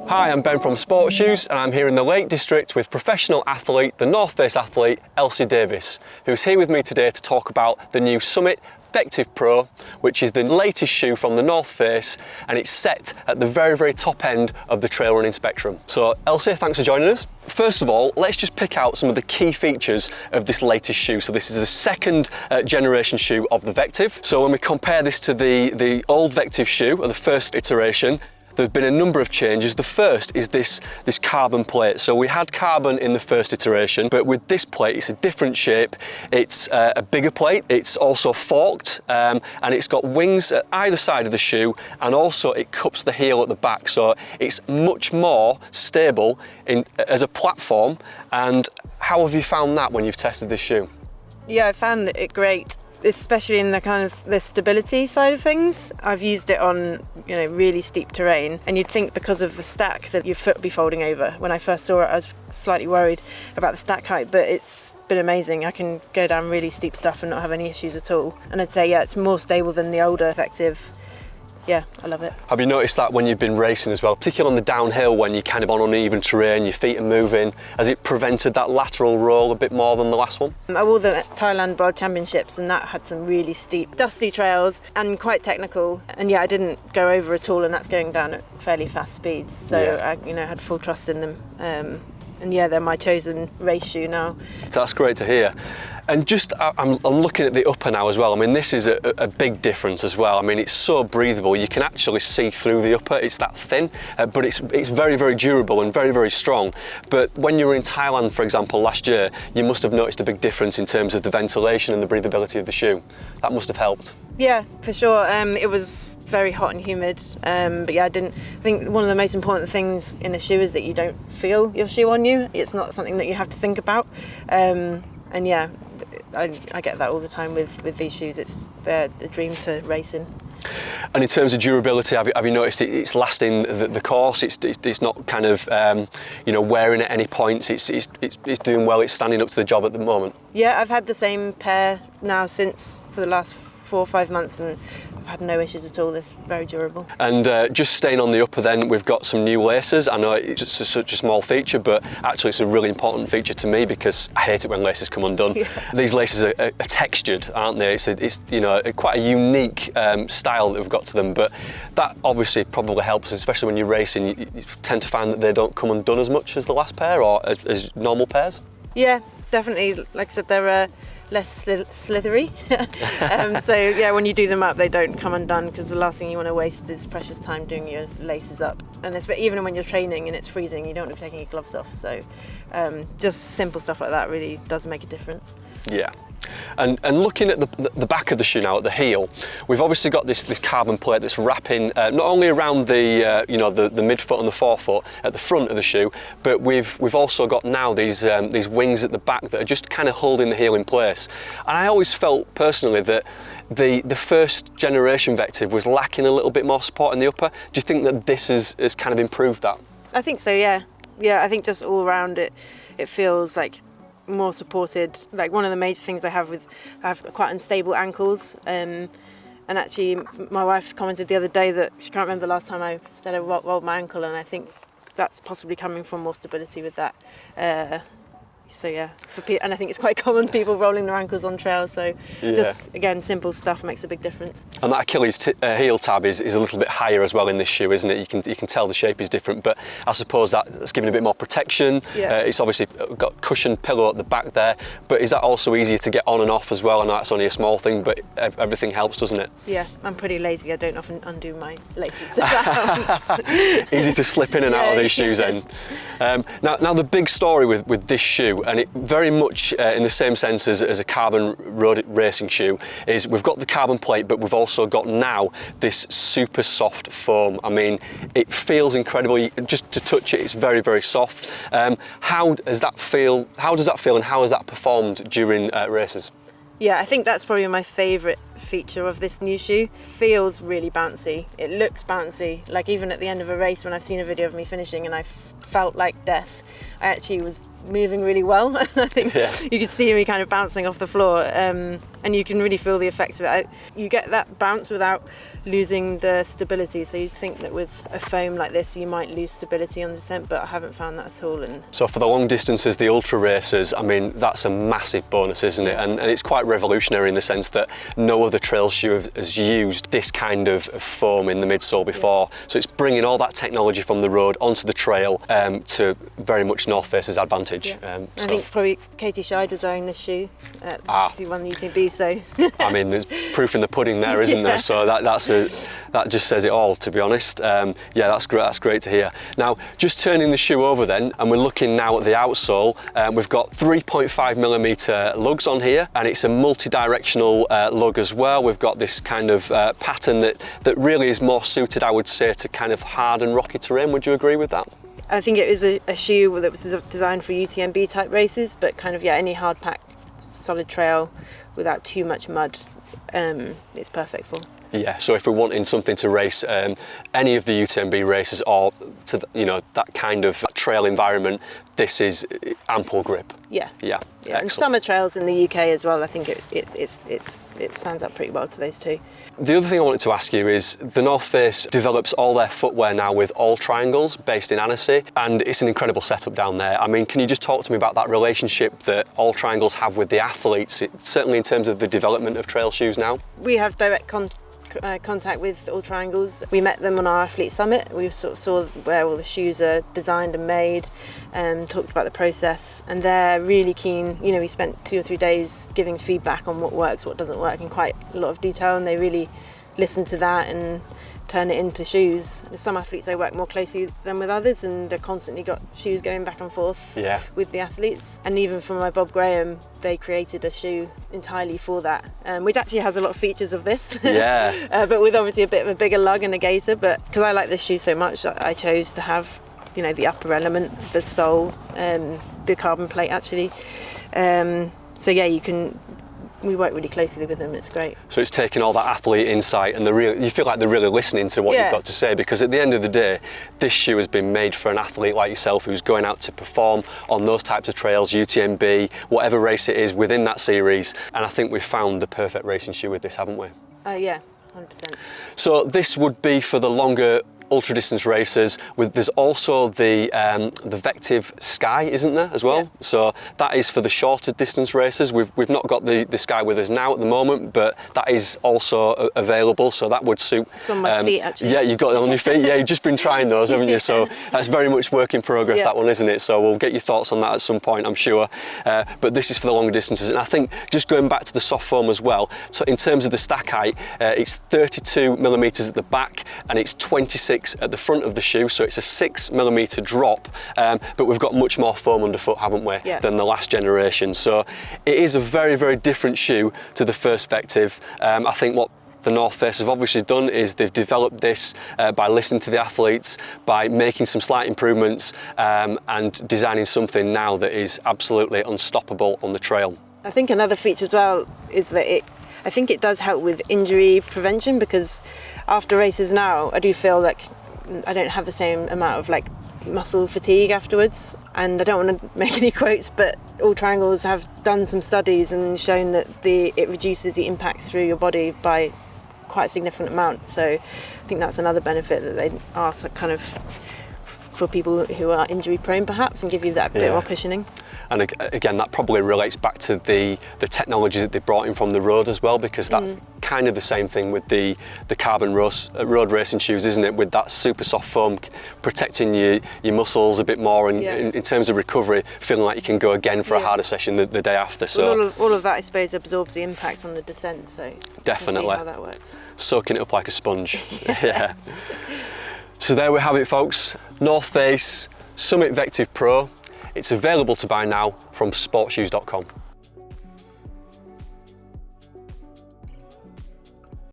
Hi, I'm Ben from Sports Shoes and I'm here in the Lake District with professional athlete, the North Face athlete, Elsey Davis, who's here with me today to talk about the new Summit VECTIV Pro, which is the latest shoe from the North Face, and it's set at the very, very top end of the trail running spectrum. So Elsey, thanks for joining us. First of all, let's just pick out some of the key features of this latest shoe. So this is the second generation shoe of the VECTIV. So when we compare this to the old VECTIV shoe, or the first iteration, there's been a number of changes. The first is this carbon plate. So we had carbon in the first iteration, but with this plate, it's a different shape. It's a bigger plate. It's also forked, and it's got wings at either side of the shoe, and also it cups the heel at the back. So it's much more stable as a platform. And how have you found that when you've tested this shoe? Yeah, I found it great, especially in the kind of the stability side of things. I've used it on, really steep terrain, and you'd think because of the stack that your foot would be folding over. When I first saw it, I was slightly worried about the stack height, but it's been amazing. I can go down really steep stuff and not have any issues at all. And I'd say, it's more stable than the older VECTIV. Yeah, I love it. Have you noticed that when you've been racing as well, particularly on the downhill when you're kind of on uneven terrain, your feet are moving, has it prevented that lateral roll a bit more than the last one? I wore the Thailand World Championships, and that had some really steep, dusty trails and quite technical. And I didn't go over at all, and that's going down at fairly fast speeds. So I had full trust in them. And they're my chosen race shoe now. So that's great to hear. And just, I'm looking at the upper now as well. I mean, this is a big difference as well. I mean, it's so breathable. You can actually see through the upper. It's that thin, but it's very, very durable and very, very strong. But when you were in Thailand, for example, last year, you must have noticed a big difference in terms of the ventilation and the breathability of the shoe. That must have helped. Yeah, for sure. It was very hot and humid, but I think one of the most important things in a shoe is that you don't feel your shoe on you. It's not something that you have to think about. I get that all the time with these shoes. They're the dream to race in. And in terms of durability, have you noticed it's lasting the course? It's not kind of wearing at any points. It's doing well. It's standing up to the job at the moment. Yeah, I've had the same pair now for the last 4 or 5 months, and I've had no issues at all. It's very durable. And just staying on the upper then, we've got some new laces. I know it's such a small feature, but actually it's a really important feature to me because I hate it when laces come undone. Yeah. These laces are textured, aren't they? It's quite a unique style that we've got to them, but that obviously probably helps, especially when you're racing. You tend to find that they don't come undone as much as the last pair or as normal pairs. Yeah, definitely. Like I said, they're less slithery. When you do them up, they don't come undone, because the last thing you want to waste is precious time doing your laces up. And even when you're training and it's freezing, you don't want to be taking your gloves off. So just simple stuff like that really does make a difference. Yeah. And looking at the back of the shoe now, at the heel, we've obviously got this carbon plate that's wrapping not only around the midfoot and the forefoot at the front of the shoe, but we've also got now these wings at the back that are just kind of holding the heel in place. And I always felt personally that the first generation VECTIV was lacking a little bit more support in the upper. Do you think that this has kind of improved that? I think so, yeah. Yeah, I think just all around it feels like more supported. Like, one of the major things I have quite unstable ankles, and actually my wife commented the other day that she can't remember the last time I said I rolled my ankle, and I think that's possibly coming from more stability with that. And I think it's quite common, people rolling their ankles on trails, so just, again, simple stuff makes a big difference. And that Achilles heel tab is a little bit higher as well in this shoe, isn't it? You can tell the shape is different, but I suppose that's giving a bit more protection. Yeah. It's obviously got cushioned pillow at the back there, but is that also easier to get on and off as well? I know that's only a small thing, but everything helps, doesn't it? Yeah, I'm pretty lazy. I don't often undo my laces, so that helps. Easy to slip in and out of these shoes then. Now the big story with this shoe, and it very much in the same sense as a carbon road racing shoe, is we've got the carbon plate, but we've also got now this super soft foam. I mean, it feels incredible. Just to touch it, it's very, very soft. How does that feel and how has that performed during races? Yeah, I think that's probably my favourite feature of this new shoe. Feels really bouncy. It looks bouncy. Like even at the end of a race, when I've seen a video of me finishing and I felt like death, I actually was moving really well. And I think you could see me kind of bouncing off the floor, and you can really feel the effects of it. You get that bounce without losing the stability. So you'd think that with a foam like this, you might lose stability on the descent, but I haven't found that at all. And so for the long distances, the ultra racers, I mean, that's a massive bonus, isn't it? And it's quite revolutionary in the sense that no other trail shoe has used this kind of foam in the midsole before. So it's bringing all that technology from the road onto the trail to very much North Face's advantage. I think probably Katie Scheid was wearing this shoe. She won the UTMB, so. I mean, there's proof in the pudding there, isn't there? So that just says it all, to be honest. Yeah, that's great. That's great to hear. Now, just turning the shoe over then, and we're looking now at the outsole. We've got 3.5mm lugs on here, and it's a multi-directional lug as well. We've got this kind of pattern that really is more suited, I would say, to kind of hard and rocky terrain. Would you agree with that? I think it was a shoe that was designed for UTMB type races, but kind of, any hard pack, solid trail without too much mud, it's perfect for. Yeah, so if we're wanting something to race any of the UTMB races or to that kind of trail environment, this is ample grip. Yeah. Excellent. And summer trails in the UK as well, I think it stands up pretty well to those two. The other thing I wanted to ask you is the North Face develops all their footwear now with all triangles based in Annecy, and it's an incredible setup down there. I mean, can you just talk to me about that relationship that all triangles have with the athletes, certainly in terms of the development of trail shoes now? We have direct contact with All Triangles. We met them on our athlete summit. We sort of saw where all the shoes are designed and made, and talked about the process, and they're really keen. We spent 2 or 3 days giving feedback on what works, what doesn't work in quite a lot of detail, and they really listen to that and turn it into shoes. There's some athletes I work more closely than with others, and they've constantly got shoes going back and forth with the athletes. And even for my Bob Graham, they created a shoe entirely for that, which actually has a lot of features of this. But with obviously a bit of a bigger lug and a gaiter. But because I like this shoe so much, I chose to have the upper element, the sole, the carbon plate actually. So yeah, we work really closely with them. It's great. So it's taking all that athlete insight, and you feel like they're really listening to what you've got to say, because at the end of the day, this shoe has been made for an athlete like yourself who's going out to perform on those types of trails, UTMB, whatever race it is within that series. And I think we've found the perfect racing shoe with this, haven't we? Yeah, 100%. So this would be for the longer ultra distance racers. There's also the VECTIV Sky, isn't there, as well? So that is for the shorter distance racers. We've not got the Sky with us now at the moment, but that is also available, so that would suit. It's on my feet, actually. Yeah, you've got it on your feet. Yeah, you've just been trying those, haven't you? So that's very much work in progress, that one, isn't it? So we'll get your thoughts on that at some point, I'm sure. But this is for the longer distances, and I think just going back to the soft foam as well, so in terms of the stack height, it's 32mm at the back and it's 26 at the front of the shoe, so it's a 6mm drop, but we've got much more foam underfoot, haven't we, than the last generation. So it is a very, very different shoe to the first VECTIV. I think what the North Face have obviously done is they've developed this by listening to the athletes, by making some slight improvements, and designing something now that is absolutely unstoppable on the trail. I think another feature as well is that I think it does help with injury prevention, because after races now, I do feel like I don't have the same amount of muscle fatigue afterwards. And I don't want to make any quotes, but All Triangles have done some studies and shown that it reduces the impact through your body by quite a significant amount. So I think that's another benefit, that they are kind of for people who are injury prone perhaps, and give you that bit more cushioning. And again, that probably relates back to the technology that they brought in from the road as well, because that's kind of the same thing with the carbon road racing shoes, isn't it? With that super soft foam protecting your muscles a bit more, and in terms of recovery, feeling like you can go again for a harder session the day after. So all of that, I suppose, absorbs the impact on the descent. So definitely, you can see how that works. Soaking it up like a sponge. Yeah. So there we have it, folks. North Face Summit VECTIV Pro. It's available to buy now from SportsShoes.com.